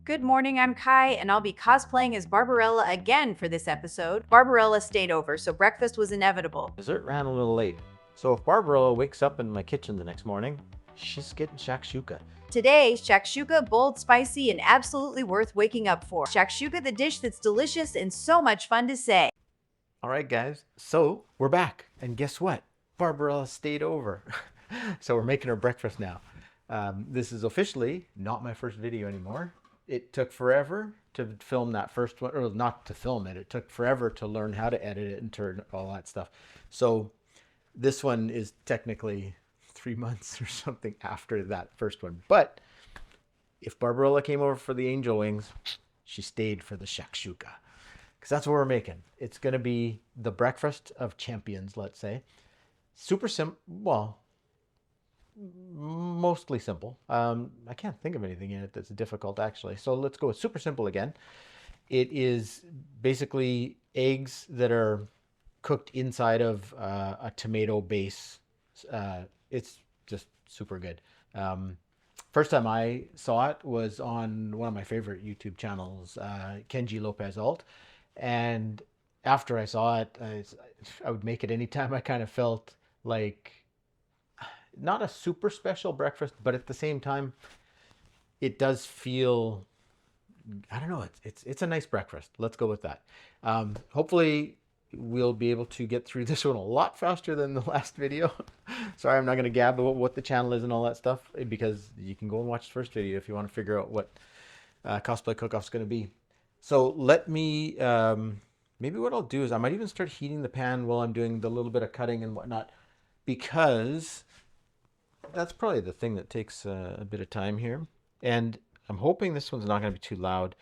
Good morning, I'm Kai, and I'll be cosplaying as Barbarella again for this episode. Barbarella stayed over, so breakfast was inevitable. Dessert ran a little late, so if Barbarella wakes up in my kitchen the next morning, she's getting shakshuka. Today, shakshuka, bold, spicy, and absolutely worth waking up for. Shakshuka, the dish that's delicious and so much fun to say. All right, guys, so we're back, and guess what? Barbarella stayed over. So we're making her breakfast now. This is officially not my first video anymore. It took forever to film that first one, or not to film it. It took forever to learn how to edit it and turn all that stuff. So this one is technically 3 months or something after that first one. But if Barbarella came over for the angel wings, she stayed for the shakshuka. Because that's what we're making. It's going to be the breakfast of champions, let's say. Super simple. Well, mostly simple. I can't think of anything in it that's difficult, actually. So let's go with super simple again. It is basically eggs that are cooked inside of a tomato base. It's just super good. First time I saw it was on one of my favorite YouTube channels, Kenji López-Alt. And after I saw it, I would make it anytime I kind of felt like not a super special breakfast, but at the same time, it does feel, I don't know, it's a nice breakfast. Let's go with that. Hopefully we'll be able to get through this one a lot faster than the last video. Sorry, I'm not going to gab about what the channel is and all that stuff, because you can go and watch the first video if you want to figure out what Cosplay Cookoff is going to be. So let me, maybe what I'll do is I might even start heating the pan while I'm doing the little bit of cutting and whatnot, because that's probably the thing that takes a bit of time here. And I'm hoping this one's not going to be too loud.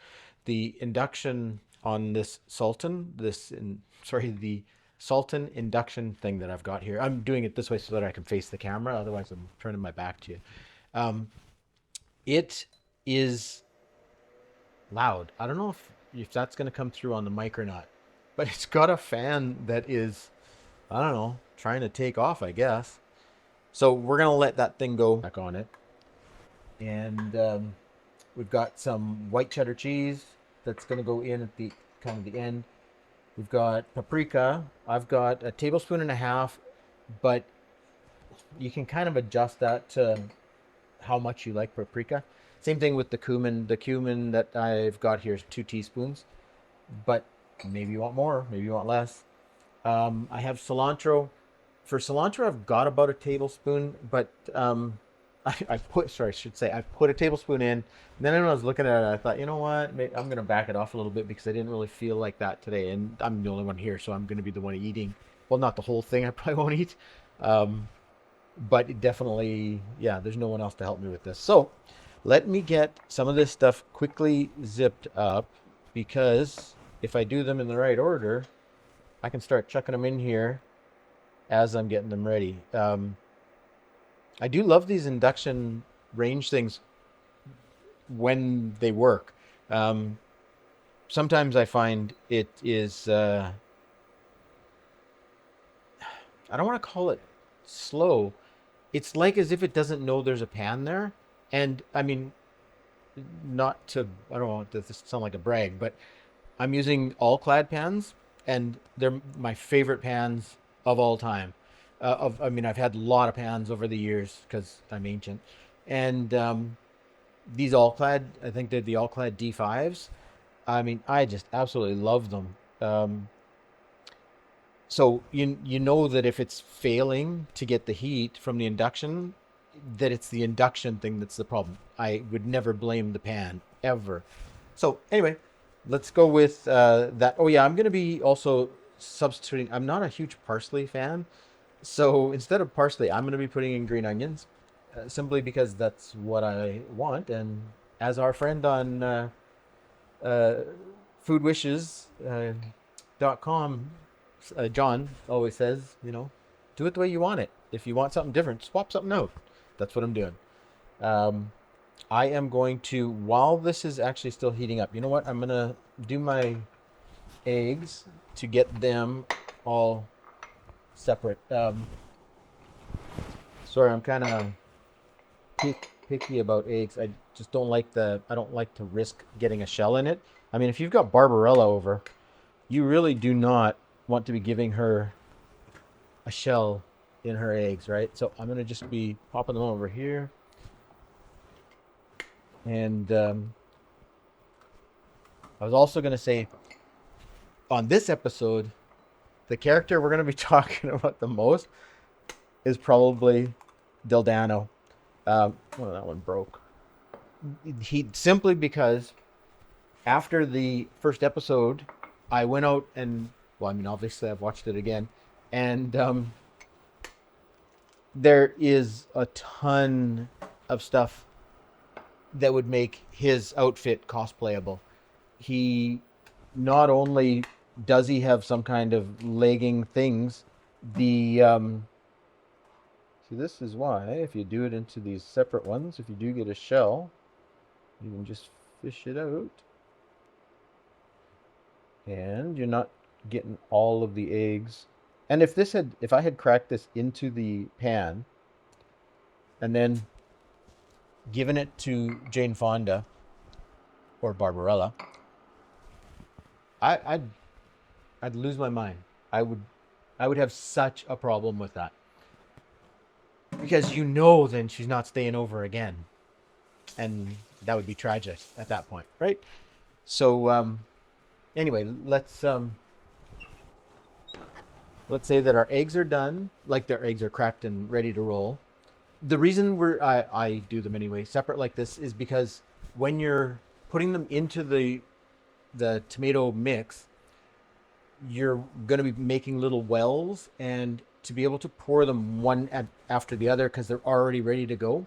The induction on this Sultan, the Sultan induction thing that I've got here. I'm doing it this way so that I can face the camera. Otherwise, I'm turning my back to you. It is loud. I don't know if that's going to come through on the mic or not. But it's got a fan that is, I don't know, trying to take off, I guess. So we're going to let that thing go back on it. And we've got some white cheddar cheese that's going to go in at the kind of the end. We've got paprika. I've got a tablespoon and a half, but you can kind of adjust that to how much you like paprika. Same thing with the cumin. The cumin that I've got here is 2 teaspoons, but maybe you want more, maybe you want less. I have cilantro. For cilantro, I've got about a tablespoon, but I put a tablespoon in. And then when I was looking at it, I thought, you know what, maybe I'm going to back it off a little bit because I didn't really feel like that today. And I'm the only one here, so I'm going to be the one eating. Well, not the whole thing. I probably won't eat. But it definitely, yeah, there's no one else to help me with this. So let me get some of this stuff quickly zipped up, because if I do them in the right order, I can start chucking them in here as I'm getting them ready. I do love these induction range things when they work. Sometimes I find it is, I don't want to call it slow. It's like as if it doesn't know there's a pan there. And I mean, I don't want this to sound like a brag, but I'm using all-clad pans, and they're my favorite pans of all time. I've had a lot of pans over the years because I'm ancient, and these all-clad, I think they're the all-clad D5s. I mean, I just absolutely love them. So you know that if it's failing to get the heat from the induction, that it's the induction thing that's the problem. I would never blame the pan, ever. So anyway, let's go with that. Oh yeah, I'm going to be also substituting. I'm not a huge parsley fan. So instead of parsley, I'm going to be putting in green onions, simply because that's what I want. And as our friend on foodwishes.com, John always says, do it the way you want it. If you want something different, swap something out. That's what I'm doing. I am going to, while this is actually still heating up, you know what? I'm going to do my eggs to get them all separate. Sorry, I'm kind of picky about eggs. I just don't like I don't like to risk getting a shell in it. I mean, if you've got Barbarella over, you really do not want to be giving her a shell in her eggs, right? So I'm gonna just be popping them over here. And I was also gonna say, on this episode, the character we're gonna be talking about the most is probably Dildano. Well, that one broke. He simply because after the first episode, I went out and, well, I mean, obviously I've watched it again, and there is a ton of stuff that would make his outfit cosplayable. He not only does he have some kind of legging things, the see, this is why if you do it into these separate ones, if you do get a shell, you can just fish it out, and you're not getting all of the eggs. And if I had cracked this into the pan and then given it to Jane Fonda or Barbarella, I'd lose my mind. I would have such a problem with that, because then she's not staying over again, and that would be tragic at that point, right? So anyway, let's say that our eggs are done, like their eggs are cracked and ready to roll. The reason I do them anyway separate like this is because when you're putting them into the tomato mix, you're going to be making little wells, and to be able to pour them one after the other because they're already ready to go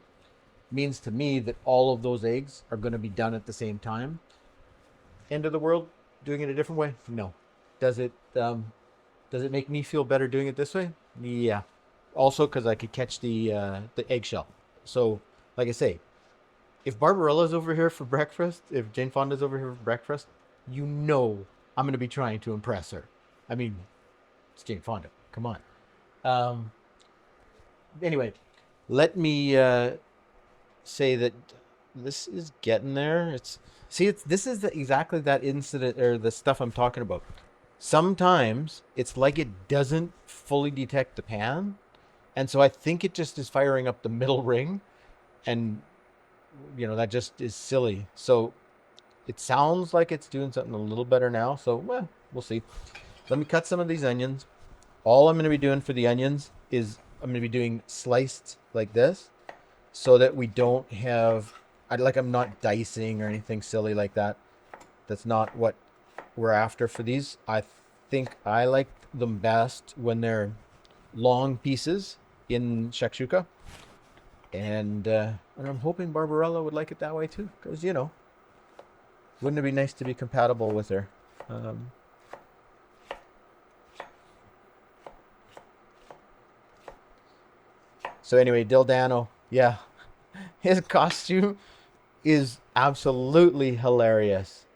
means to me that all of those eggs are going to be done at the same time. End of the world doing it a different way? No. Does it make me feel better doing it this way? Yeah. Also because I could catch the eggshell. So, like I say, if Barbarella's over here for breakfast, if Jane Fonda's over here for breakfast, I'm going to be trying to impress her. I mean, it's Jane Fonda. Come on. Anyway, let me say that this is getting there. This is exactly that incident or the stuff I'm talking about. Sometimes it's like it doesn't fully detect the pan, and so I think it just is firing up the middle ring, and that just is silly. So it sounds like it's doing something a little better now. So we'll see. Let me cut some of these onions. All I'm going to be doing for the onions is I'm going to be doing sliced like this, so that we don't have, I'm not dicing or anything silly like that. That's not what we're after for these. I think I like them best when they're long pieces in shakshuka, and I'm hoping Barbarella would like it that way too, because wouldn't it be nice to be compatible with her? So anyway, Dildano, yeah, his costume is absolutely hilarious.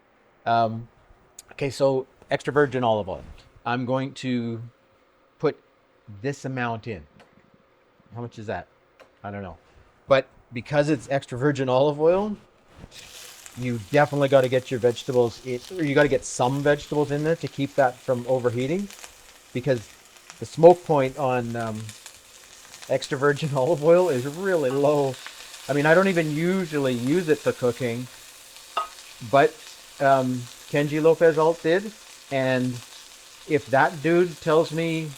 Okay, so extra virgin olive oil. I'm going to put this amount in. How much is that? I don't know. But because it's extra virgin olive oil, you definitely got to get your vegetables or you got to get some vegetables in there to keep that from overheating, because the smoke point on extra virgin olive oil is really low. I mean, I don't even usually use it for cooking, but Kenji López-Alt did, and if that dude tells me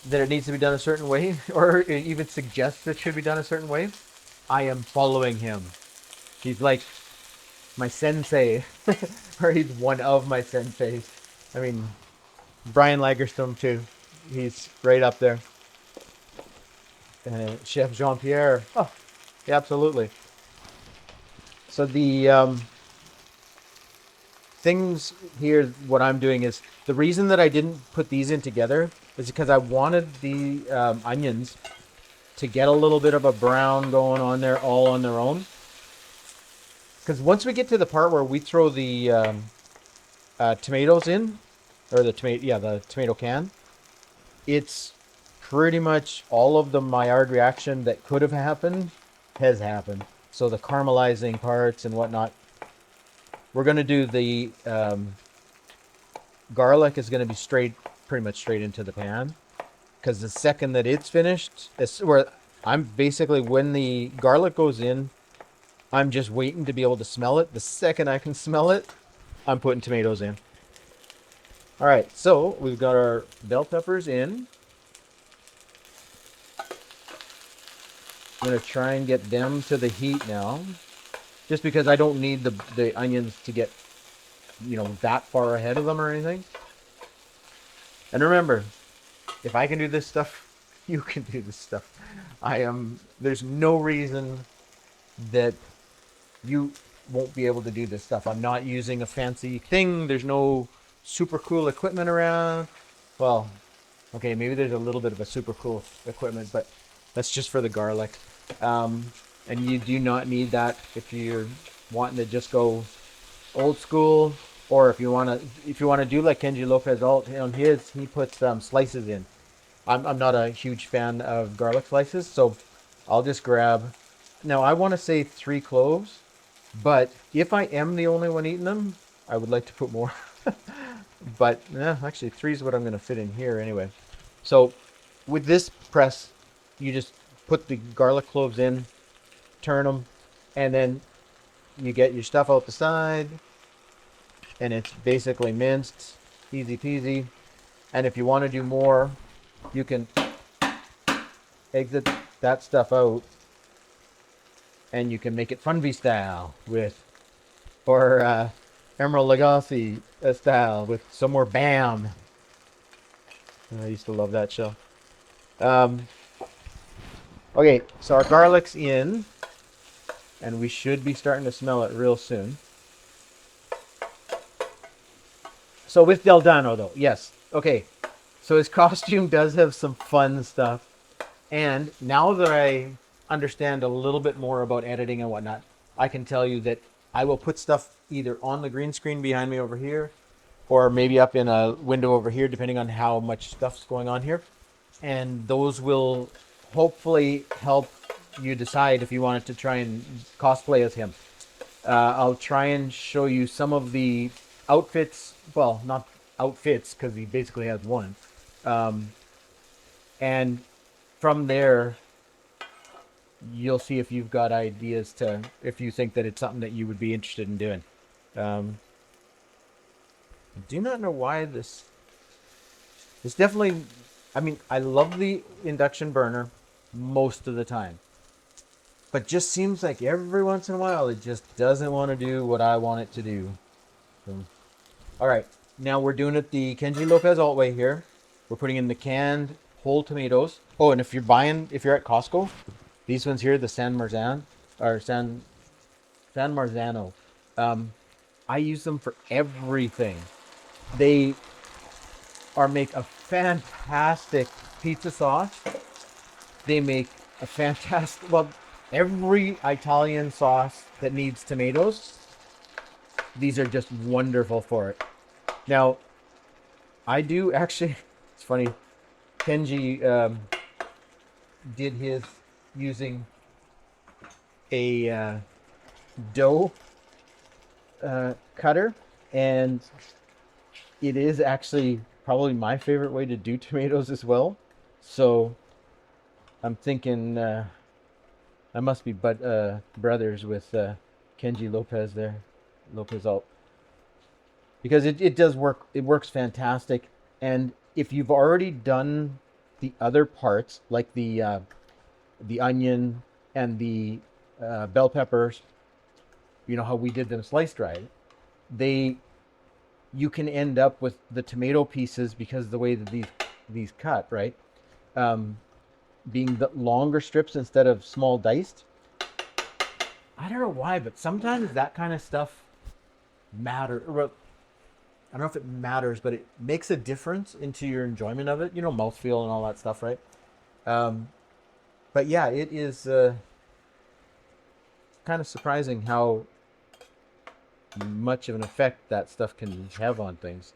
that it needs to be done a certain way, or even suggests it should be done a certain way, I am following him. He's like my sensei, or he's one of my senseis. I mean, Brian Lagerstrom too. He's right up there. Chef Jean-Pierre. Oh, yeah, absolutely. So the things here, what I'm doing is, the reason that I didn't put these in together is because I wanted the onions to get a little bit of a brown going on there all on their own. Because once we get to the part where we throw the tomatoes in, or the tomato can, it's pretty much all of the Maillard reaction that could have happened has happened. So the caramelizing parts and whatnot. We're going to do the garlic is going to be pretty much straight into the pan. Because the second that it's finished, it's where I'm basically, when the garlic goes in, I'm just waiting to be able to smell it. The second I can smell it, I'm putting tomatoes in. All right, so we've got our bell peppers in. I'm going to try and get them to the heat now, just because I don't need the onions to get, that far ahead of them or anything. And remember, if I can do this stuff, you can do this stuff. There's no reason that you won't be able to do this stuff. I'm not using a fancy thing. There's no super cool equipment around. Well, okay, maybe there's a little bit of a super cool equipment, but that's just for the garlic. And you do not need that if you're wanting to just go old school, or if you want to do like Kenji López-Alt on his, he puts slices in. I'm not a huge fan of garlic slices, so I'll just grab. Now I want to say 3 cloves, but if I am the only one eating them, I would like to put more. But actually 3 is what I'm going to fit in here anyway. So with this press, you just put the garlic cloves in, turn them, and then you get your stuff out the side, and it's basically minced, easy peasy. And if you want to do more, you can exit that stuff out, and you can make it Funby style or Emerald Lagasse style with some more Bam. I used to love that show. Okay, so our garlic's in, and we should be starting to smell it real soon. So with Del Dano, though, yes. Okay, so his costume does have some fun stuff. And now that I understand a little bit more about editing and whatnot, I can tell you that I will put stuff either on the green screen behind me over here, or maybe up in a window over here, depending on how much stuff's going on here. And those will hopefully help you decide if you wanted to try and cosplay as him. I'll try and show you some of the outfits. Well, not outfits, because he basically has one. And from there, you'll see if you've got ideas if you think that it's something that you would be interested in doing. I do not know why this definitely, I mean, I love the induction burner most of the time, but just seems like every once in a while it just doesn't want to do what I want it to do. So, all right, now we're doing it the Kenji López-Alt way here. We're putting in the canned whole tomatoes. Oh, and if you're at Costco, these ones here, the San Marzano, I use them for everything. They make a fantastic pizza sauce. They make a fantastic, well, every Italian sauce that needs tomatoes, these are just wonderful for it. Now, I do actually, it's funny, Kenji did his using a dough cutter, and it is actually probably my favorite way to do tomatoes as well. So I'm thinking I must be brothers with Kenji López-Alt, because it does work. It works fantastic. And if you've already done the other parts, like the onion and the bell peppers, you know how we did them sliced right, you can end up with the tomato pieces, because of the way that these cut, right, being the longer strips instead of small diced. I don't know why, but sometimes that kind of stuff matters. I don't know if it matters, but it makes a difference into your enjoyment of it. You know, mouthfeel and all that stuff, right? But yeah, it is kind of surprising how much of an effect that stuff can have on things.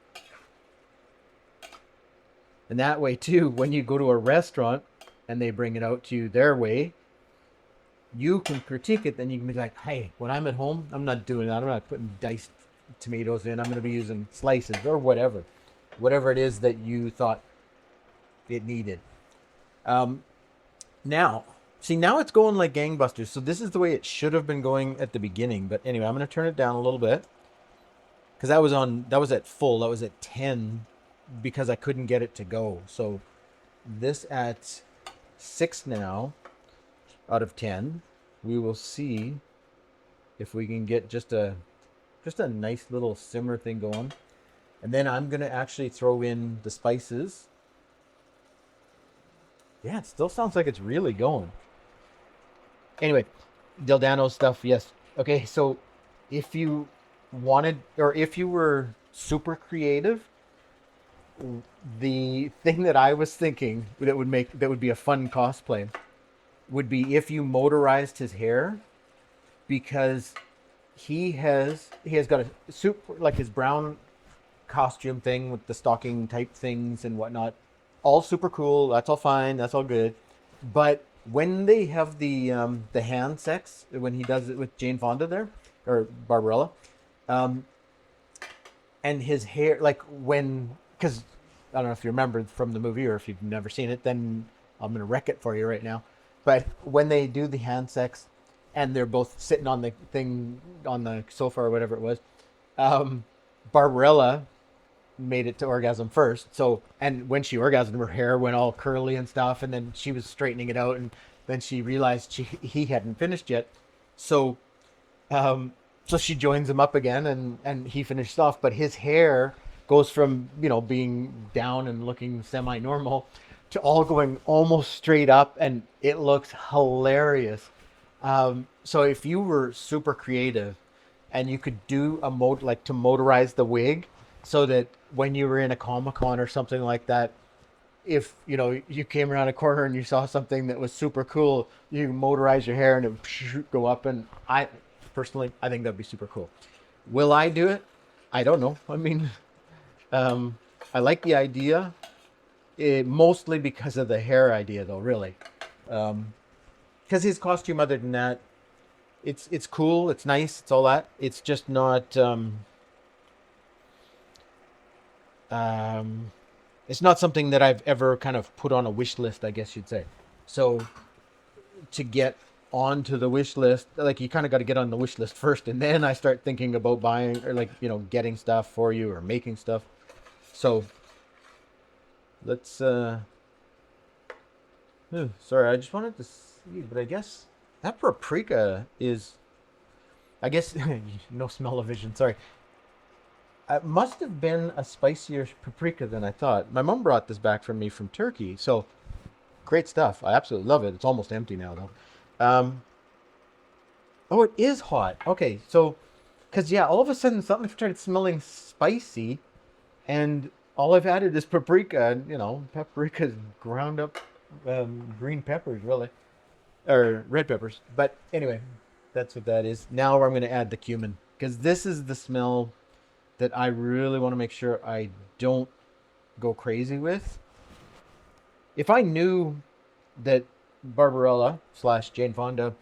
And that way too, when you go to a restaurant and they bring it out to you their way, you can critique it. Then you can be like, hey, when I'm at home, I'm not doing that. I'm not putting diced tomatoes in. I'm going to be using slices or whatever it is that you thought it needed. Um, now, see, now it's going like gangbusters. So this is the way it should have been going at the beginning. But anyway, I'm going to turn it down a little bit because that was at full. That was at 10 because I couldn't get it to go. So this at 6 now out of 10. We will see if we can get just a nice little simmer thing going. And then I'm going to actually throw in the spices. Yeah, it still sounds like it's really going. Anyway, Dildano stuff, yes. Okay, so if you wanted, or if you were super creative, the thing that I was thinking that would be a fun cosplay would be if you motorized his hair, because he has got a suit like his brown costume thing with the stocking type things and whatnot, all super cool. That's all fine. That's all good. But when they have the hand sex, when he does it with Jane Fonda there or Barbarella, um, and his hair, like when, because I don't know if you remember from the movie or if you've never seen it, then I'm gonna wreck it for you right now. But when they do the hand sex, and they're both sitting on the thing on the sofa or whatever it was, um, Barbarella made it to orgasm first. So, and when she orgasmed, her hair went all curly and stuff, and then she was straightening it out, and then she realized he hadn't finished yet. So, um, so she joins him up again, and he finished off. But his hair goes from being down and looking semi-normal to all going almost straight up, and it looks hilarious. So if you were super creative and you could do a mode like to motorize the wig so that when you were in a Comic Con or something like that, if you came around a corner and you saw something that was super cool, you motorize your hair and it would go up. And I personally, I think that'd be super cool. Will I do it? I don't know. I mean, um, I like the idea, mostly because of the hair idea, though. Really, because his costume, other than that, it's cool, it's nice, it's all that. It's just not um, it's not something that I've ever kind of put on a wish list, I guess you'd say. So to get onto the wish list, like you kind of got to get on the wish list first, and then I start thinking about buying or like getting stuff for you or making stuff. So let's. Sorry, I just wanted to see, but I guess that paprika is. I guess no smell of vision. Sorry. It must have been a spicier paprika than I thought. My mom brought this back for me from Turkey, so great stuff. I absolutely love it. It's almost empty now, though. Oh, it is hot. Okay, so because yeah, all of a sudden something started smelling spicy, and all I've added is paprika. Paprika's ground up green peppers, really, or red peppers. But anyway, that's what that is. Now I'm going to add the cumin because this is the smell that I really want to make sure I don't go crazy with. If I knew that Barbarella slash Jane Fonda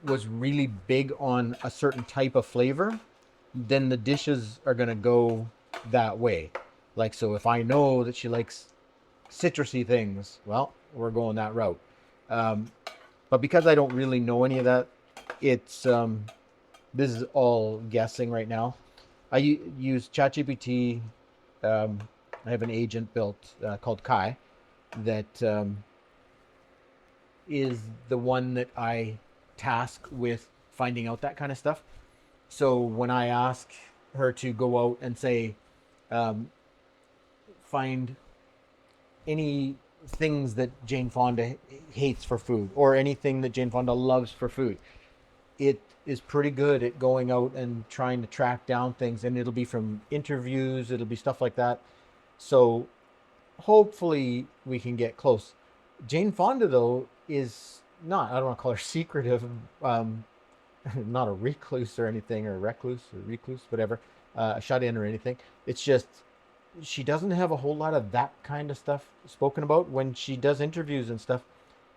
was really big on a certain type of flavor, then the dishes are going to go that way. Like, so if I know that she likes citrusy things, well, we're going that route. But because I don't really know any of that, it's this is all guessing right now. I use ChatGPT. I have an agent built called Kai that is the one that I task with finding out that kind of stuff. So when I ask her to go out and say, find any things that Jane Fonda hates for food or anything that Jane Fonda loves for food, it is pretty good at going out and trying to track down things, and it'll be from interviews, it'll be stuff like that. So hopefully we can get close. Jane Fonda, though, is not, I don't want to call her secretive, not a recluse or anything, or recluse or recluse, whatever, shut in or anything. It's just she doesn't have a whole lot of that kind of stuff spoken about when she does interviews and stuff.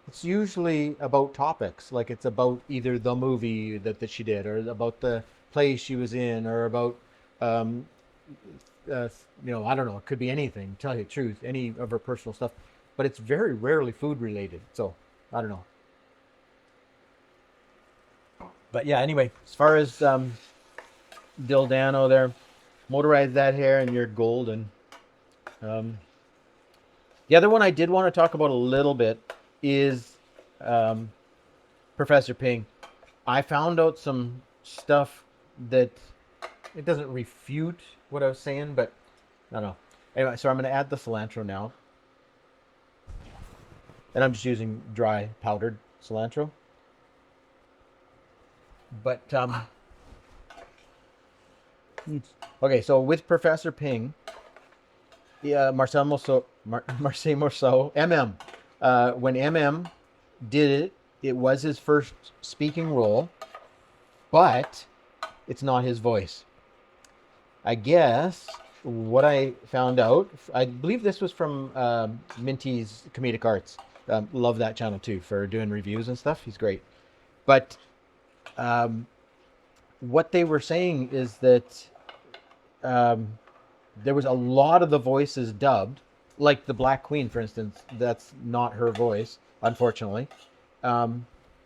It's usually about topics, like it's about either the movie that she did, or about the play she was in, or about, um, I don't know, it could be anything, tell you the truth, any of her personal stuff. But it's very rarely food related. So, I don't know. But yeah, anyway, as far as Dildano there, motorize that hair and you're golden. Um, the other one I did want to talk about a little bit is um, Professor Ping. I found out some stuff that it doesn't refute what I was saying, but I don't know. Anyway, so I'm going to add the cilantro now. And I'm just using dry powdered cilantro. But, okay, so with Professor Ping, yeah, Marcel Marceau, MM. When MM did it, it was his first speaking role, but it's not his voice. I guess what I found out, I believe this was from Minty's Comedic Arts. Love that channel too for doing reviews and stuff. He's great. But what they were saying is that there was a lot of the voices dubbed, like the Black Queen, for instance. That's not her voice, unfortunately. I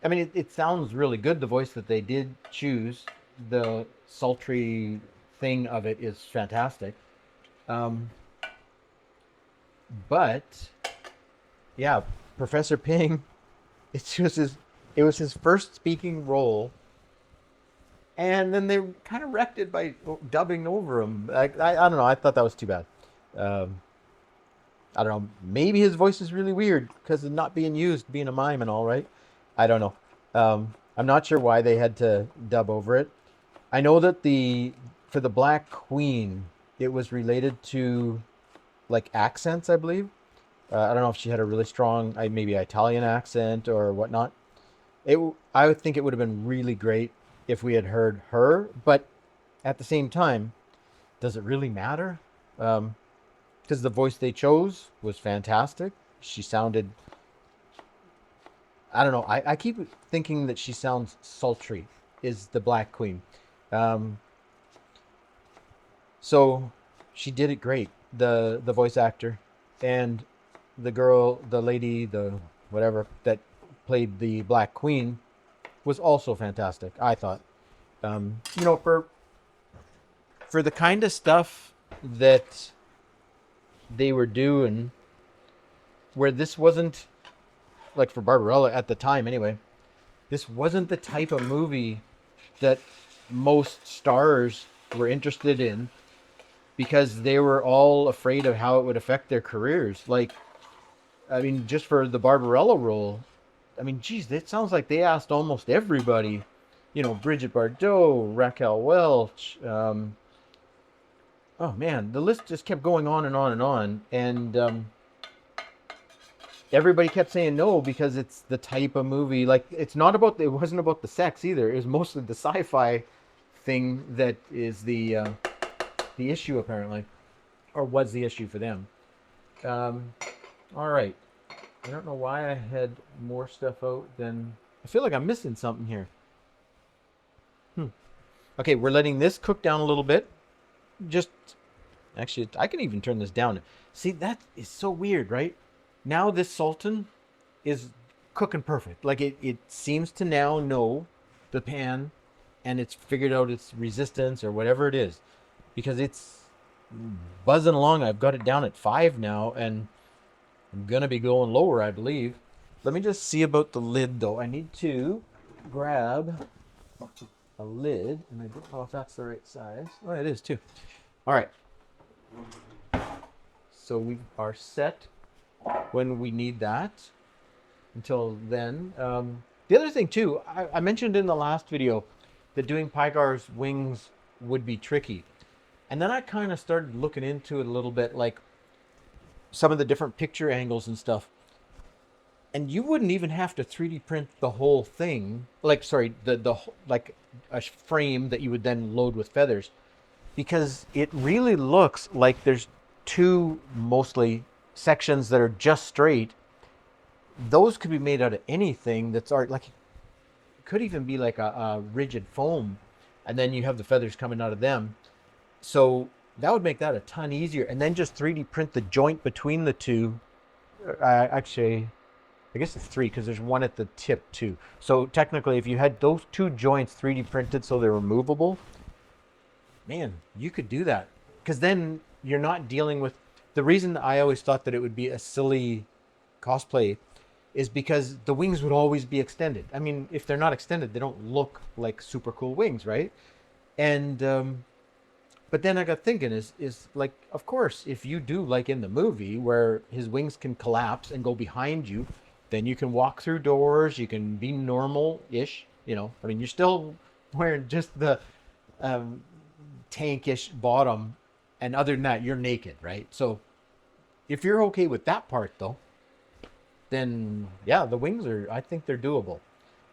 mean, it sounds really good, the voice that they did choose. The sultry thing of it is fantastic. But, yeah, Professor Ping, it was his first speaking role. And then they kind of wrecked it by dubbing over him. I don't know. I thought that was too bad. I don't know. Maybe his voice is really weird because of not being used, being a mime and all, right? I don't know. I'm not sure why they had to dub over it. I know that for the Black Queen, it was related to like accents, I believe. I don't know if she had a really strong, maybe Italian accent or whatnot. I would think it would have been really great if we had heard her, but at the same time, does it really matter? Because the voice they chose was fantastic. She sounded, I don't know. I keep thinking that she sounds sultry. Is the Black Queen? So she did it great. The voice actor and the girl, the lady, the whatever that played the Black Queen was also fantastic. I thought, for the kind of stuff that they were doing, where this wasn't like for Barbarella at the time anyway, this wasn't the type of movie that most stars were interested in because they were all afraid of how it would affect their careers. Like, I mean, just for the Barbarella role, I mean, geez, it sounds like they asked almost everybody. Bridget Bardot, Raquel Welch. Oh man, the list just kept going on and on and on. And everybody kept saying no because it's the type of movie. Like, it wasn't about the sex either. It was mostly the sci-fi thing that is the issue, apparently. Or was the issue for them. All right. I don't know why I had more stuff out than... I feel like I'm missing something here. Okay, we're letting this cook down a little bit. Actually, I can even turn this down. See, that is so weird, right? Now this Sultan is cooking perfect. Like, it seems to now know the pan, and it's figured out its resistance or whatever it is. Because it's buzzing along. I've got it down at 5 now, and I'm going to be going lower, I believe. Let me just see about the lid, though. I need to grab a lid, and I don't know if that's the right size. Oh, it is, too. All right. So we are set when we need that. Until then. The other thing, too, I mentioned in the last video that doing Pygar's wings would be tricky. And then I kind of started looking into it a little bit, like some of the different picture angles and stuff. And you wouldn't even have to 3D print the whole thing, like like a frame that you would then load with feathers, because it really looks like there's two mostly sections that are just straight those could be made out of anything that's art. Like, it could even be like a rigid foam, and then you have the feathers coming out of them. So that would make that a ton easier. And then just 3D print the joint between the two. Actually, I guess it's 3 because there's one at the tip too. So technically, if you had those 2 joints 3D printed so they're removable, man, you could do that. Because then you're not dealing with... The reason I always thought that it would be a silly cosplay is because the wings would always be extended. I mean, if they're not extended, they don't look like super cool wings, right? And but then I got thinking, is like, of course, if you do like in the movie where his wings can collapse and go behind you, then you can walk through doors, you can be normal-ish, you know. I mean, you're still wearing just the tankish bottom, and other than that, you're naked, right? So if you're okay with that part, though, then yeah, the wings are, I think they're doable.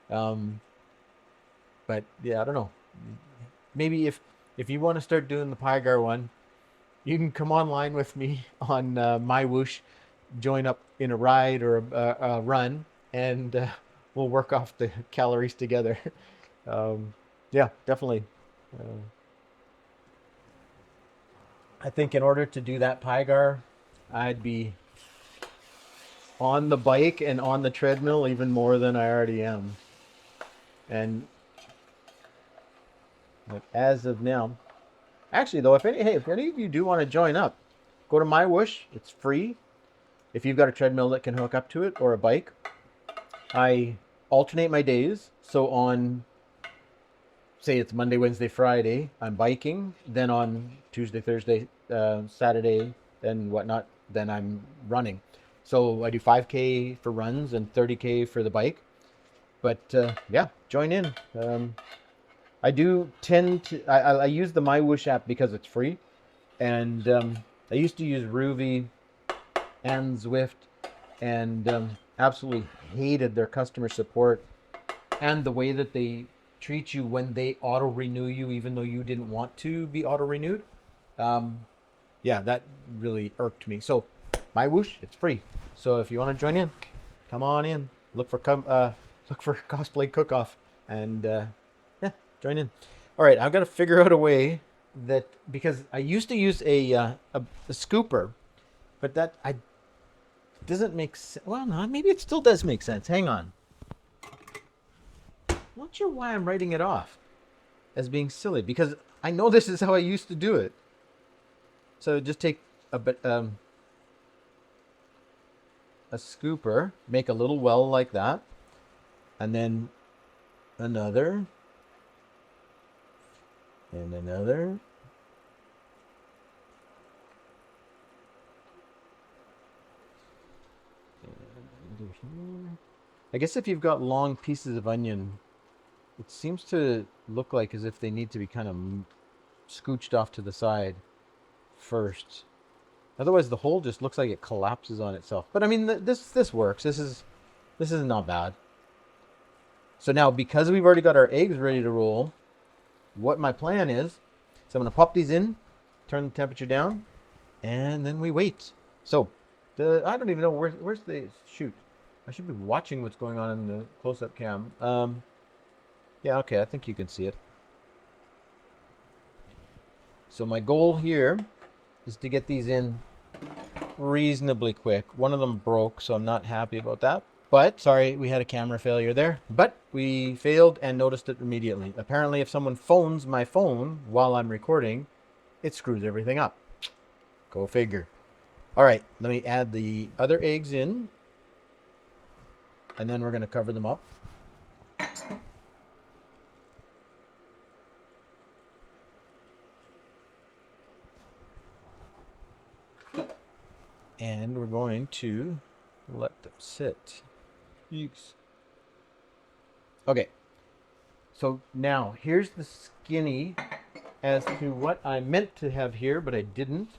But yeah, I don't know. Maybe if you want to start doing the Pygar one, you can come online with me on my Whoosh, join up in a ride or a run, and we'll work off the calories together. Yeah, definitely. Uh, I think in order to do that Pygar, I'd be on the bike and on the treadmill even more than I already am. And like, as of now, actually though, if any of you do want to join up, go to my Whoosh. It's free. If you've got a treadmill that can hook up to it or a bike, I alternate my days. So on, say it's Monday, Wednesday, Friday, I'm biking. Then on Tuesday, Thursday, Saturday, and whatnot, then I'm running. So I do 5K for runs and 30K for the bike. But yeah, join in. I do tend to, I use the My Whoosh app because it's free. And I used to use Ruby and Zwift, and absolutely hated their customer support and the way that they treat you when they auto renew you, even though you didn't want to be auto renewed. Yeah, that really irked me. So, my Whoosh, it's free. So if you want to join in, come on in. Look for Cosplay Cookoff, and yeah, join in. All right, I've got to figure out a way that, because I used to use a scooper, but that doesn't make sense. Well, no, maybe it still does make sense. Hang on. I'm not sure why I'm writing it off as being silly, because I know this is how I used to do it. So just take a scooper, make a little well like that, and then another, and another. I guess if you've got long pieces of onion, it seems to look like as if they need to be kind of scooched off to the side first. Otherwise, the hole just looks like it collapses on itself. But I mean, this works. This is not bad. So now, because we've already got our eggs ready to roll, what my plan is I'm going to pop these in, turn the temperature down, and then we wait. So, I don't even know where's the shoot. I should be watching what's going on in the close-up cam. Yeah, okay, I think you can see it. So my goal here is to get these in reasonably quick. One of them broke, so I'm not happy about that. But, sorry, we had a camera failure there. But we failed and noticed it immediately. Apparently, if someone phones my phone while I'm recording, it screws everything up. Go figure. All right, let me add the other eggs in. And then we're going to cover them up. And we're going to let them sit. Yeeks. Okay. So now, here's the skinny as to what I meant to have here, but I didn't.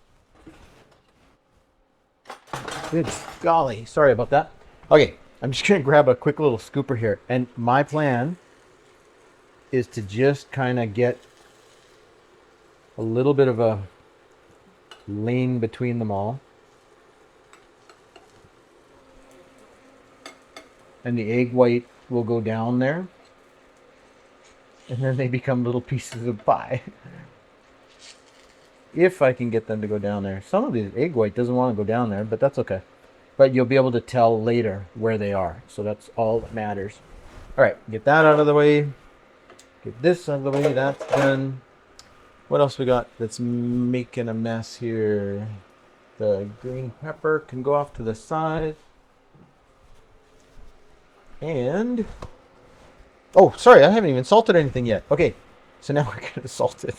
Good golly. Sorry about that. Okay. I'm just going to grab a quick little scooper here. And my plan is to just kind of get a little bit of a lane between them all. and the egg white will go down there. And then they become little pieces of pie. If I can get them to go down there. Some of the egg white doesn't want to go down there, but that's okay. But you'll be able to tell later where they are. So that's all that matters. All right, get that out of the way. Get this out of the way. That's done. What else we got that's making a mess here? The green pepper can go off to the side. And... oh, sorry, I haven't even salted anything yet. Okay, so now we're going to salt it.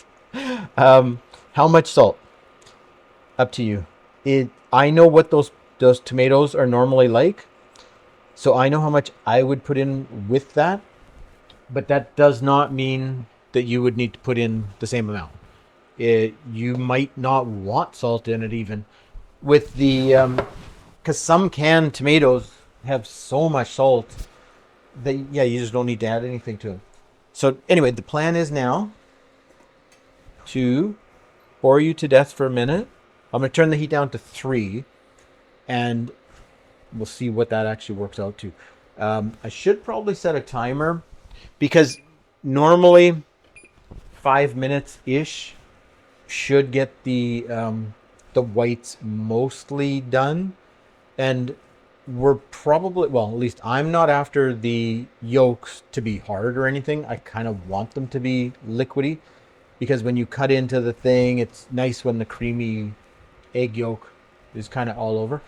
How much salt? Up to you. I know what those tomatoes are normally like, so I know how much I would put in with that, but that does not mean that you would need to put in the same amount. You might not want salt in it even. With the, because some canned tomatoes have so much salt that, yeah, you just don't need to add anything to them. So anyway, the plan is now to bore you to death for a minute. I'm going to turn the heat down to 3, and we'll see what that actually works out to. I should probably set a timer, because normally 5 minutes-ish should get the whites mostly done. And we're probably, well, at least I'm not after the yolks to be hard or anything. I kind of want them to be liquidy, because when you cut into the thing, it's nice when the creamy egg yolk is kind of all over.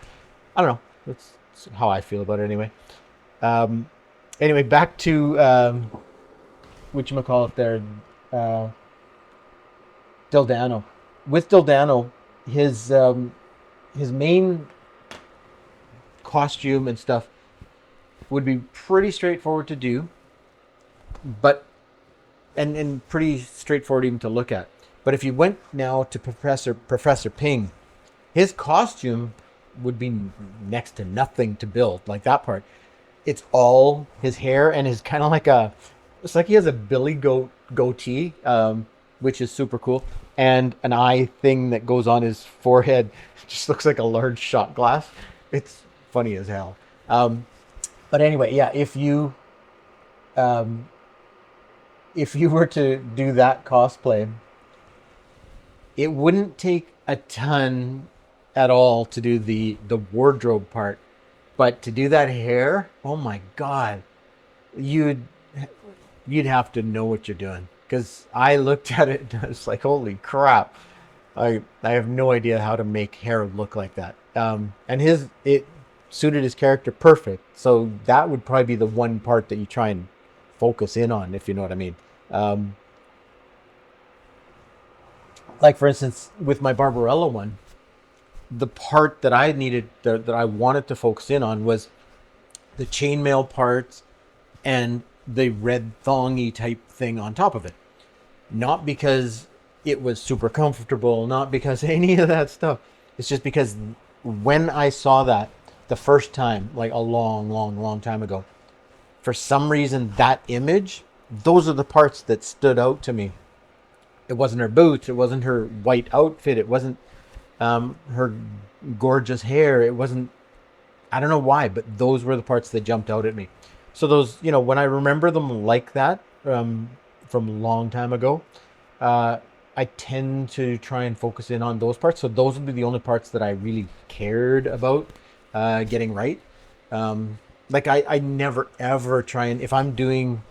I don't know. That's how I feel about it anyway. Anyway, back to whatchamacallit there, Dildano. With Dildano, his main costume and stuff would be pretty straightforward to do, but and pretty straightforward even to look at. But if you went now to Professor Ping, his costume would be next to nothing to build. Like that part, it's all his hair and his kind of like it's like he has a billy goat goatee, which is super cool, and an eye thing that goes on his forehead. It just looks like a large shot glass. It's funny as hell. But anyway, yeah, if you were to do that cosplay, it wouldn't take a ton at all to do the wardrobe part, but to do that hair, oh my god, you'd have to know what you're doing. Because I looked at it and I was like, holy crap, I have no idea how to make hair look like that. And it suited his character perfect, so that would probably be the one part that you try and focus in on, if you know what I mean. Like for instance, with my Barbarella one, the part that I needed, that I wanted to focus in on, was the chainmail parts and the red thongy type thing on top of it. Not because it was super comfortable, not because any of that stuff. It's just because when I saw that the first time, like a long time ago, for some reason that image, those are the parts that stood out to me. It wasn't her boots, it wasn't her white outfit, it wasn't her gorgeous hair, it wasn't, I don't know why, but those were the parts that jumped out at me. So those, when I remember them like that, from a long time ago, I tend to try and focus in on those parts. So those would be the only parts that I really cared about getting right. Like I never ever try and, if I'm doing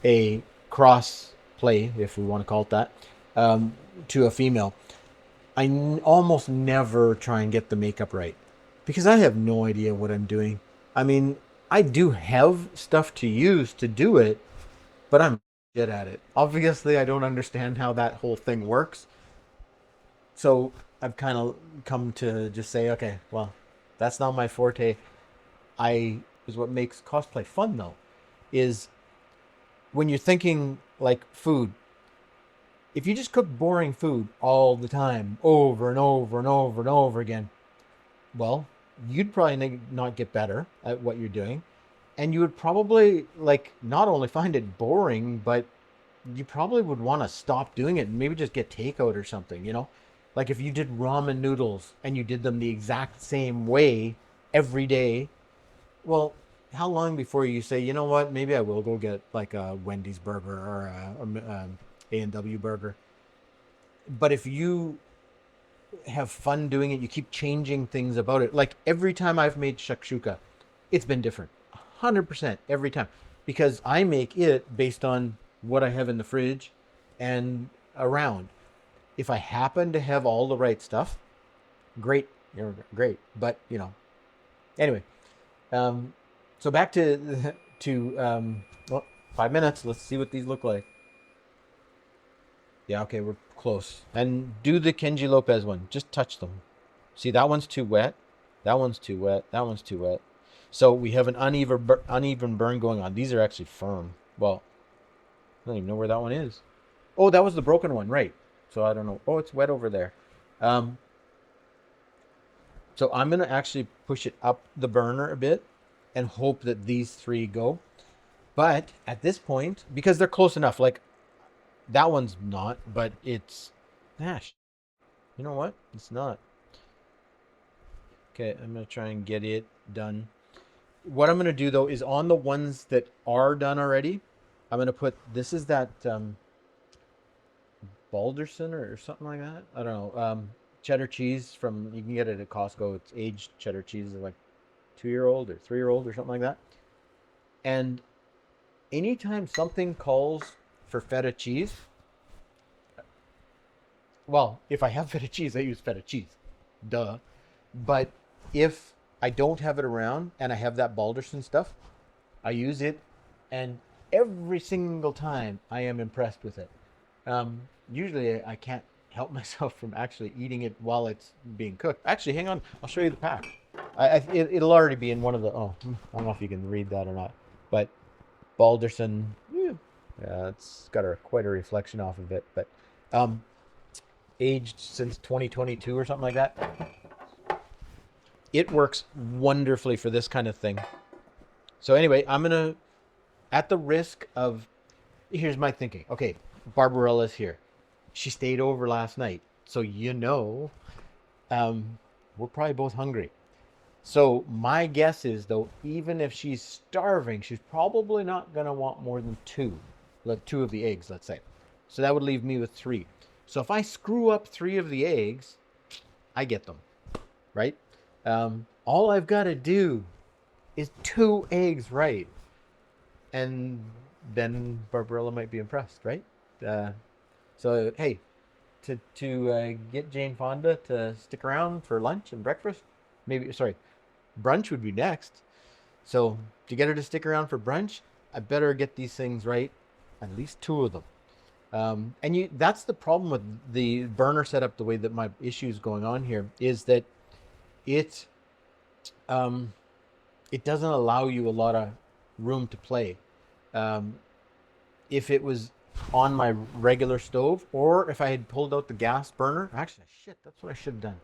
a cross play, if we want to call it that, to a female, I almost never try and get the makeup right, because I have no idea what I'm doing. I mean, I do have stuff to use to do it, but I'm shit at it. Obviously, I don't understand how that whole thing works. So I've kind of come to just say, okay, well, that's not my forte. Is what makes cosplay fun, though, is when you're thinking like food. If you just cook boring food all the time, over and over and over and over again, well, you'd probably not get better at what you're doing. And you would probably, like, not only find it boring, but you probably would want to stop doing it and maybe just get takeout or something, Like if you did ramen noodles and you did them the exact same way every day, well, how long before you say, you know what, maybe I will go get like a Wendy's burger or a A&W burger. But if you have fun doing it, you keep changing things about it. Like every time I've made shakshuka, it's been different. 100% every time. Because I make it based on what I have in the fridge and around. If I happen to have all the right stuff, great, great. But, anyway, um, so back well, 5 minutes. Let's see what these look like. Yeah, okay, we're close. And do the Kenji Lopez one. Just touch them. See, that one's too wet. That one's too wet. That one's too wet. So we have an uneven burn going on. These are actually firm. Well, I don't even know where that one is. Oh, that was the broken one, right? So I don't know. Oh, it's wet over there. Um, so I'm going to actually push it up the burner a bit and hope that these three go. But at this point, because they're close enough, like that one's not, but it's Nash. You know what? It's not. Okay, I'm going to try and get it done. What I'm going to do though is on the ones that are done already, I'm going to put, this is that Balderson or something like that. I don't know. Cheddar cheese from, you can get it at Costco. It's aged cheddar cheese, like 2-year-old or 3-year-old or something like that. And anytime something calls for feta cheese, well, if I have feta cheese, I use feta cheese. Duh. But if I don't have it around and I have that Balderson stuff, I use it, and every single time I am impressed with it. Usually I can't help myself from actually eating it while it's being cooked. Actually, hang on, I'll show you the pack. It'll already be in one of the. Oh, I don't know if you can read that or not, but Balderson. Yeah, it's got quite a reflection off of it, but aged since 2022 or something like that. It works wonderfully for this kind of thing. So anyway, I'm gonna, at the risk of, here's my thinking. Okay, Barbarella's here. She stayed over last night, so we're probably both hungry. So my guess is though, even if she's starving, she's probably not gonna want more than two of the eggs, let's say. So that would leave me with 3. So if I screw up 3 of the eggs, I get them, right? All I've got to do is 2 eggs right, and then Barbarella might be impressed, right? So hey, to get Jane Fonda to stick around for lunch and breakfast, brunch would be next. So to get her to stick around for brunch, I better get these things right, at least 2 of them. That's the problem with the burner setup. The way that my issue is going on here is that it doesn't allow you a lot of room to play. If it was on my regular stove, or if I had pulled out the gas burner, actually, shit, that's what I should have done.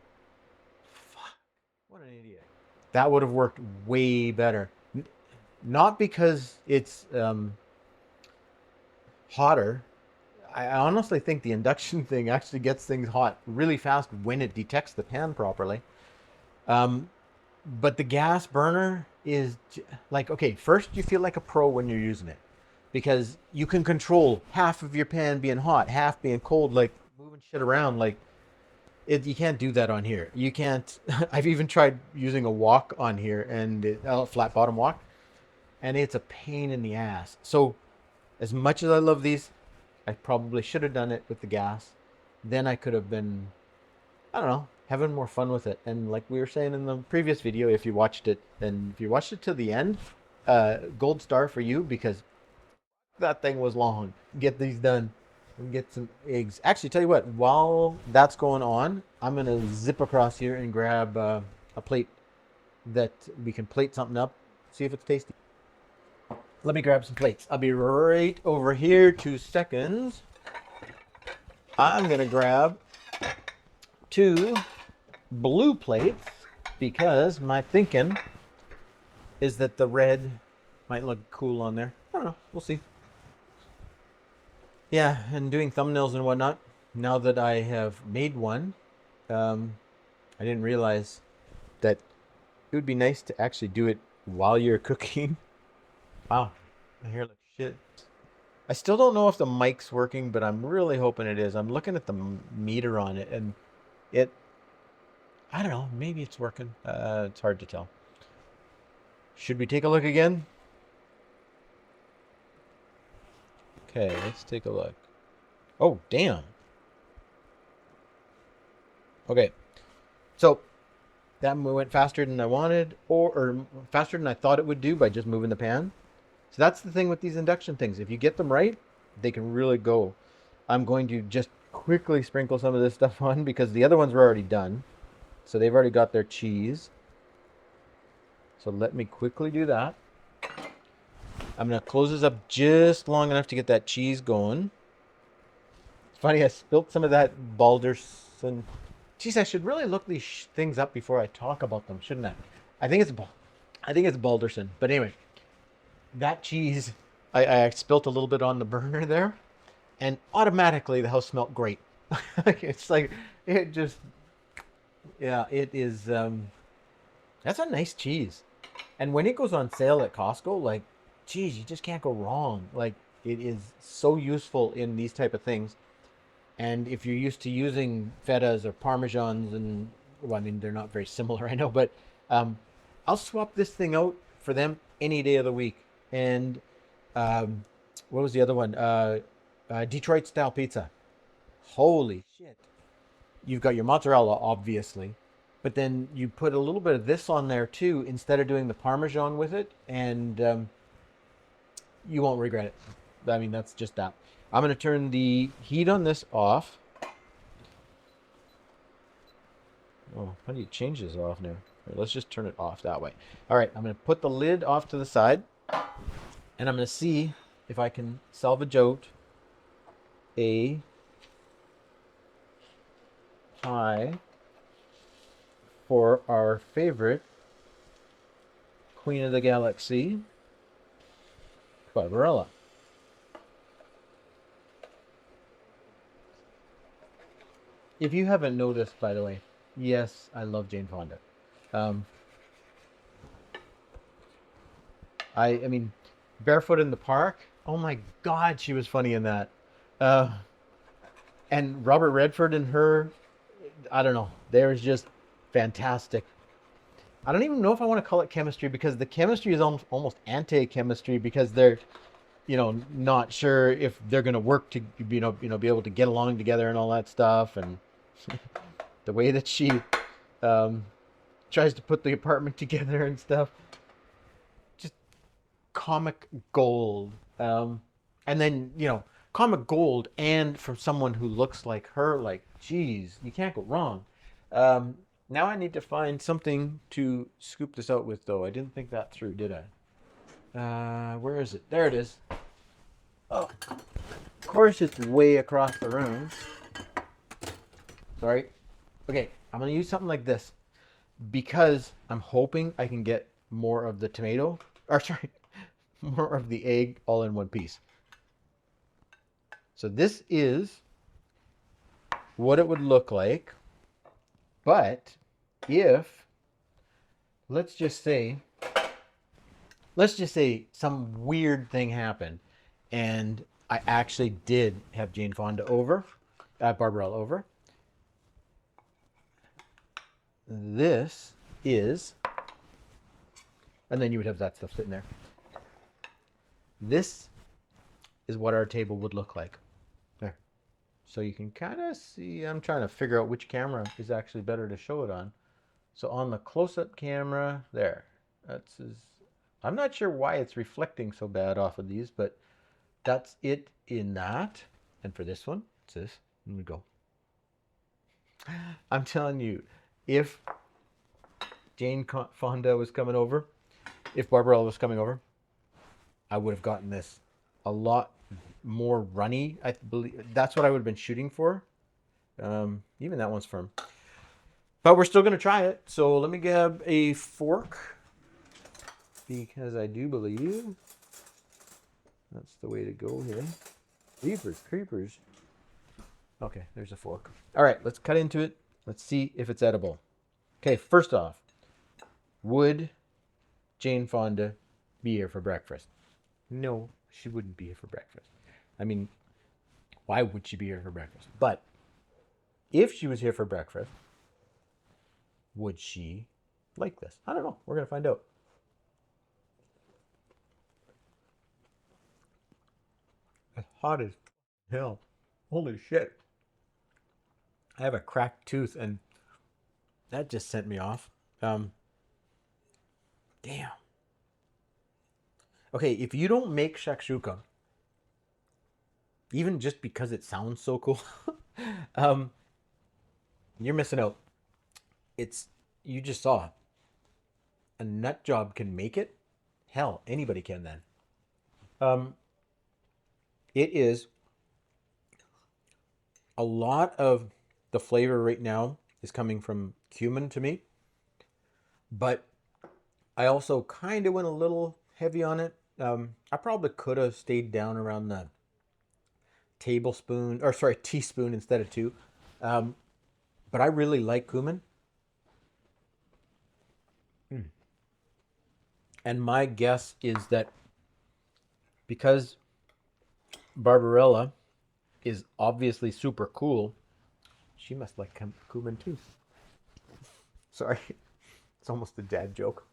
Fuck, what an idiot. That would have worked way better. Not because it's hotter. I honestly think the induction thing actually gets things hot really fast when it detects the pan properly. But the gas burner is like, okay, first you feel like a pro when you're using it because you can control half of your pan being hot, half being cold, like moving shit around. Like you can't do that on here. You can't. I've even tried using a wok on here and flat bottom wok, and it's a pain in the ass. So as much as I love these, I probably should have done it with the gas. Then I could have been, I don't know, having more fun with it. And like we were saying in the previous video, if you watched it to the end, gold star for you because that thing was long. Get these done and get some eggs. Actually, tell you what, while that's going on, I'm going to zip across here and grab a plate that we can plate something up, see if it's tasty. Let me grab some plates. I'll be right over here. 2 seconds. I'm going to grab 2 blue plates because my thinking is that the red might look cool on there. I don't know. We'll see. Yeah, and doing thumbnails and whatnot. Now that I have made one, I didn't realize that it would be nice to actually do it while you're cooking. Wow, my hair looks shit. I still don't know if the mic's working, but I'm really hoping it is. I'm looking at the meter on it, and it, I don't know, maybe it's working. It's hard to tell. Should we take a look again? Okay, let's take a look. Oh, damn. Okay, so that went faster than I wanted, or faster than I thought it would do by just moving the pan. So that's the thing with these induction things. If you get them right, they can really go. I'm going to just quickly sprinkle some of this stuff on because the other ones were already done. So they've already got their cheese. So let me quickly do that. I'm going to close this up just long enough to get that cheese going. It's funny, I spilled some of that Balderson. Geez, I should really look these things up before I talk about them, shouldn't I? I think it's Balderson. But anyway, that cheese, I spilt a little bit on the burner there, and automatically the house smelled great. It's like, it just, yeah, it is, that's a nice cheese. And when it goes on sale at Costco, like, geez, you just can't go wrong. Like, it is so useful in these type of things. And if you're used to using fetas or parmesans, and well, I mean they're not very similar, I know, but I'll swap this thing out for them any day of the week. And um, what was the other one? Detroit style pizza. Holy shit! You've got your mozzarella, obviously, but then you put a little bit of this on there too, instead of doing the parmesan with it, and you won't regret it. I mean, that's just that. I'm going to turn the heat on this off. Oh, how do you change this off now? Right, let's just turn it off that way. All right, I'm going to put the lid off to the side, and I'm going to see if I can salvage out a pie for our favorite Queen of the Galaxy, Barbarella. If you haven't noticed, by the way, yes, I love Jane Fonda. Um, I mean, Barefoot in the Park. Oh my God, she was funny in that. Uh, and Robert Redford and her, I don't know, they was just fantastic. I don't even know if I want to call it chemistry because the chemistry is almost anti-chemistry because they're, not sure if they're going to work to, be able to get along together and all that stuff. And the way that she um, tries to put the apartment together and stuff, just comic gold. And then, comic gold, and from someone who looks like her, like, geez, you can't go wrong. Now I need to find something to scoop this out with, though. I didn't think that through, did I? Where is it? There it is. Oh, of course it's way across the room. Sorry. Okay, I'm going to use something like this because I'm hoping I can get more of the tomato, or sorry, more of the egg all in one piece. So this is what it would look like. But if, let's just say some weird thing happened and I actually did have Jane Fonda over, Barbarella over. This is, and then you would have that stuff sitting there. This is what our table would look like. There. So you can kind of see, I'm trying to figure out which camera is actually better to show it on. So on the close-up camera, there. I'm not sure why it's reflecting so bad off of these, but that's it in that. And for this one, it's this. Here we go. I'm telling you, if Jane Fonda was coming over, if Barbarella was coming over, I would have gotten this a lot more runny. I believe that's what I would have been shooting for. Even that one's firm. But we're still going to try it. So let me grab a fork because I do believe that's the way to go here. Creepers. Okay, there's a fork. All right, let's cut into it. Let's see if it's edible. Okay, first off, wood Jane Fonda be here for breakfast? No, she wouldn't be here for breakfast. I mean, why would she be here for breakfast? But if she was here for breakfast, would she like this? I don't know. We're going to find out. It's hot as hell. Holy shit. I have a cracked tooth and that just sent me off. Damn. Okay, if you don't make shakshuka, even just because it sounds so cool, you're missing out. You just saw a nut job can make it. Hell, anybody can then. It is a lot of the flavor right now is coming from cumin to me, but I also kind of went a little heavy on it. I probably could have stayed down around the teaspoon instead of two. But I really like cumin. And my guess is that because Barbarella is obviously super cool, she must like cumin too. Sorry, it's almost a dad joke.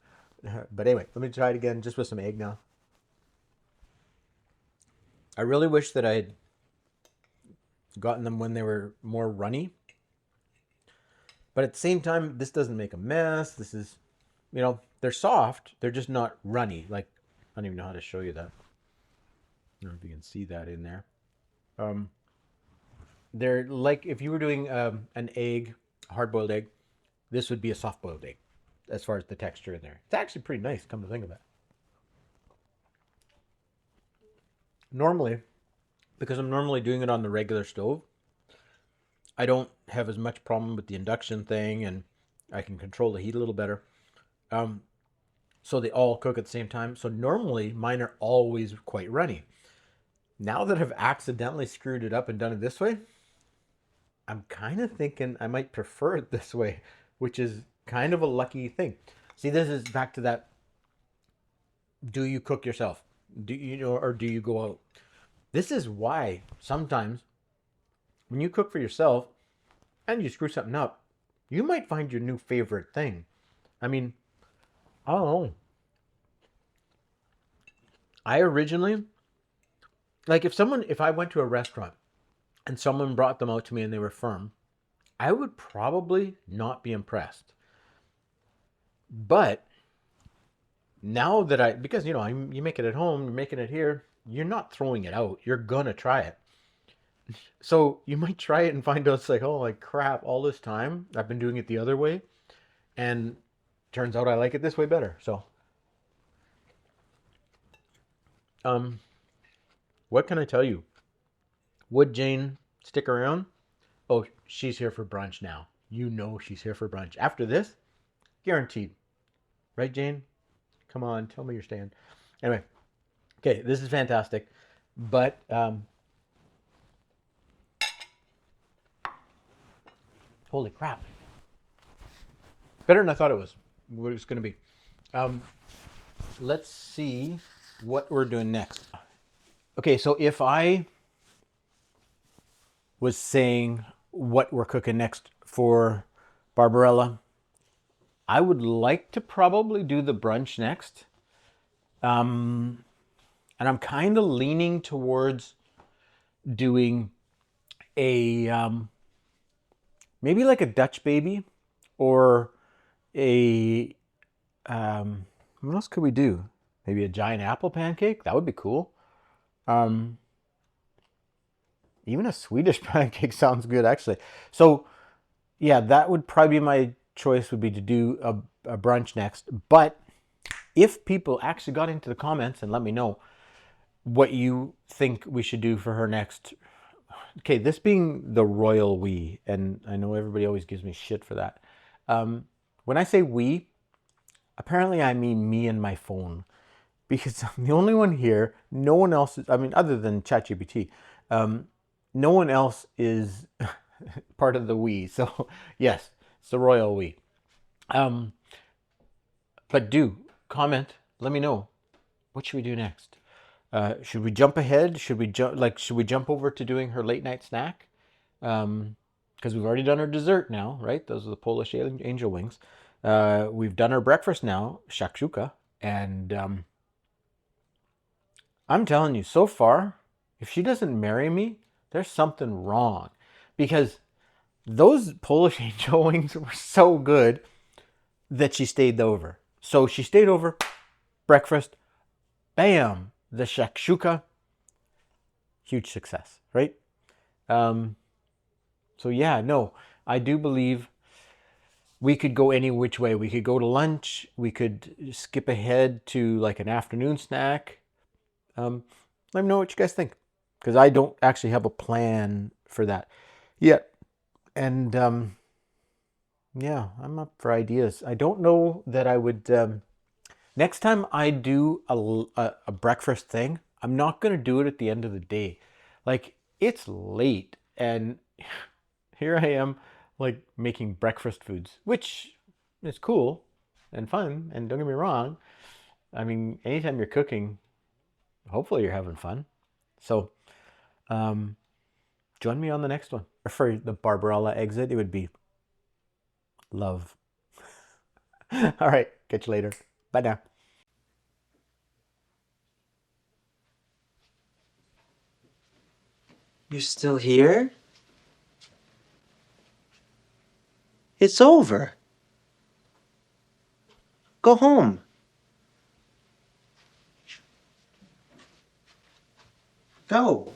But anyway, let me try it again just with some egg now. I really wish that I had gotten them when they were more runny. But at the same time, this doesn't make a mess. This is, they're soft. They're just not runny. Like, I don't even know how to show you that. I don't know if you can see that in there. They're like if you were doing an egg, a hard-boiled egg, this would be a soft-boiled egg as far as the texture in there. It's actually pretty nice, come to think of it. Normally, because I'm normally doing it on the regular stove, I don't have as much problem with the induction thing, and I can control the heat a little better. So they all cook at the same time. So normally mine are always quite runny. Now that I've accidentally screwed it up and done it this way, I'm kind of thinking I might prefer it this way, which is kind of a lucky thing. See, this is back to that. Do you cook yourself? Or do you go out? This is why sometimes when you cook for yourself and you screw something up, you might find your new favorite thing. I mean, I don't know. I originally, like if I went to a restaurant and someone brought them out to me and they were firm, I would probably not be impressed. But now that because you make it at home, you're making it here, you're not throwing it out. You're gonna try it. So you might try it and find out it's like, oh, like crap, all this time I've been doing it the other way, and turns out I like it this way better. So, what can I tell you? Would Jane stick around? Oh, she's here for brunch now. She's here for brunch. After this, guaranteed. Right, Jane? Come on, tell me you're staying. Anyway, okay, this is fantastic. But holy crap. Better than I thought it was. What it's going to be. Let's see what we're doing next. Okay, so if I was saying what we're cooking next for Barbarella, I would like to probably do the brunch next. And I'm kind of leaning towards doing a maybe like a Dutch baby or a what else could we do? Maybe a giant apple pancake. That would be cool. Even a Swedish pancake sounds good, actually. So, yeah, that would probably be my choice, would be to do a brunch next. But if people actually got into the comments and let me know what you think we should do for her next. Okay, this being the royal we, and I know everybody always gives me shit for that. When I say we, apparently I mean me and my phone. Because I'm the only one here. No one else is, other than ChatGPT, no one else is part of the we. So, yes, it's the royal we. But do comment. Let me know. What should we do next? Should we jump ahead? Should we jump over to doing her late night snack? Because we've already done her dessert now, right? Those are the Polish angel wings. We've done her breakfast now, shakshuka, and I'm telling you, so far, if she doesn't marry me, there's something wrong, because those Polish angel wings were so good that she stayed over. So she stayed over, breakfast, bam, the shakshuka, huge success, right? So yeah, no, I do believe we could go any which way. We could go to lunch. We could skip ahead to like an afternoon snack. Let me know what you guys think, because I don't actually have a plan for that yet. And yeah, I'm up for ideas. I don't know that I would. Next time I do a breakfast thing, I'm not going to do it at the end of the day. Like, it's late, and here I am, like, making breakfast foods, which is cool and fun. And don't get me wrong, I mean, anytime you're cooking, hopefully you're having fun. So, join me on the next one. For the Barbarella exit, it would be love. All right, catch you later. Bye now. You're still here? It's over. Go home. Go.